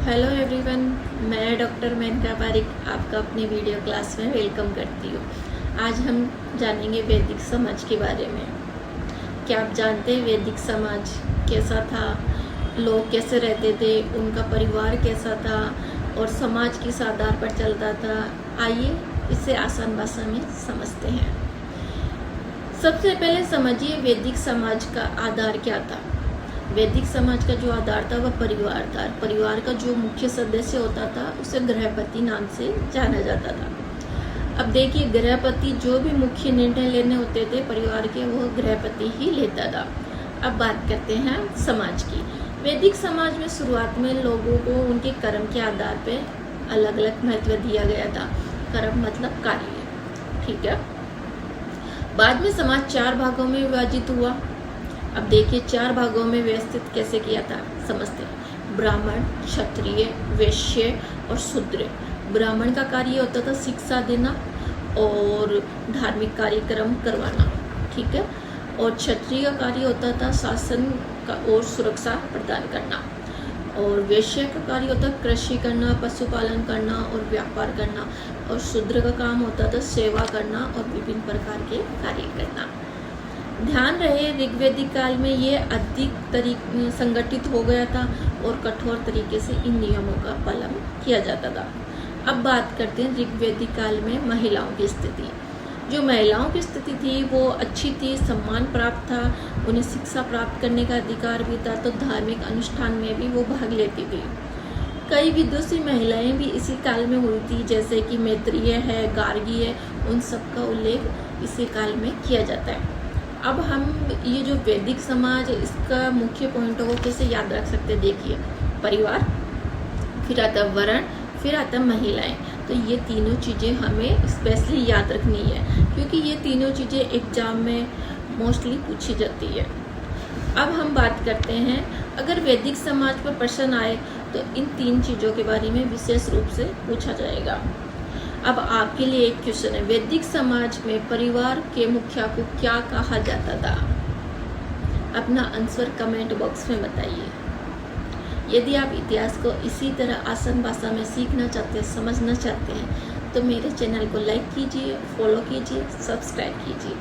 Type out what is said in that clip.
Hello everyone, मैं doctor Maneka Pareek आपका अपनी वीडियो क्लास में वेलकम करती हूँ। आज हम जानेंगे वैदिक समाज के बारे में। क्या आप जानते हैं वैदिक समाज कैसा था, लोग कैसे रहते थे, उनका परिवार कैसा था और समाज किस आधार पर चलता था? आइए इसे आसान भाषा में समझते हैं। सबसे पहले समझिए वैदिक समाज का आधार क्या था। वैदिक समाज का जो आधार था वह परिवार था। परिवार का जो मुख्य सदस्य होता था उसे गृहपति नाम से जाना जाता था। अब देखिए, गृहपति जो भी मुख्य निर्णय लेने होते थे परिवार के, वो गृहपति ही लेता था। अब बात करते हैं समाज की। वैदिक समाज में शुरुआत में लोगों को उनके कर्म के आधार पर अलग अलग महत्व दिया गया था। कर्म मतलब कार्य, ठीक है। बाद में समाज 4 भागों में विभाजित हुआ। अब देखिए 4 भागों में व्यवस्थित कैसे किया था, समझते हैं। ब्राह्मण, क्षत्रिय, वैश्य और शूद्र। ब्राह्मण का कार्य होता था शिक्षा देना और धार्मिक कार्यक्रम करवाना, ठीक है। और क्षत्रिय का कार्य होता था शासन का और सुरक्षा प्रदान करना। और वैश्य का कार्य होता था कृषि करना, पशुपालन करना और व्यापार करना। और शूद्र का काम होता था सेवा करना और विभिन्न प्रकार के कार्य करना। ध्यान रहे, ऋग्वैदिक काल में ये अधिक संगठित हो गया था और कठोर तरीके से इन नियमों का पालन किया जाता था। अब बात करते हैं ऋग्वैदिक काल में महिलाओं की स्थिति। जो महिलाओं की स्थिति थी वो अच्छी थी, सम्मान प्राप्त था, उन्हें शिक्षा प्राप्त करने का अधिकार भी था, तो धार्मिक अनुष्ठान में भी वो भाग लेती थी। कई विदुषी महिलाएं भी इसी काल में हुई थी, जैसे कि मैत्रेय है, गार्गी है, उन सब का उल्लेख इसी काल में किया जाता है। अब हम ये जो वैदिक समाज है इसका मुख्य पॉइंटों को कैसे याद रख सकते हैं, देखिए। परिवार, फिर आता वर्ण, फिर आता महिलाएं। तो ये तीनों चीज़ें हमें स्पेशली याद रखनी है, क्योंकि ये तीनों चीज़ें एग्जाम में मोस्टली पूछी जाती है। अब हम बात करते हैं, अगर वैदिक समाज पर प्रश्न आए तो इन 3 चीज़ों के बारे में विशेष रूप से पूछा जाएगा। अब आपके लिए एक क्वेश्चन है, वैदिक समाज में परिवार के मुखिया को क्या कहा जाता था? अपना आंसर कमेंट बॉक्स में बताइए। यदि आप इतिहास को इसी तरह आसान भाषा में सीखना चाहते हैं, समझना चाहते हैं, तो मेरे चैनल को लाइक कीजिए, फॉलो कीजिए, सब्सक्राइब कीजिए।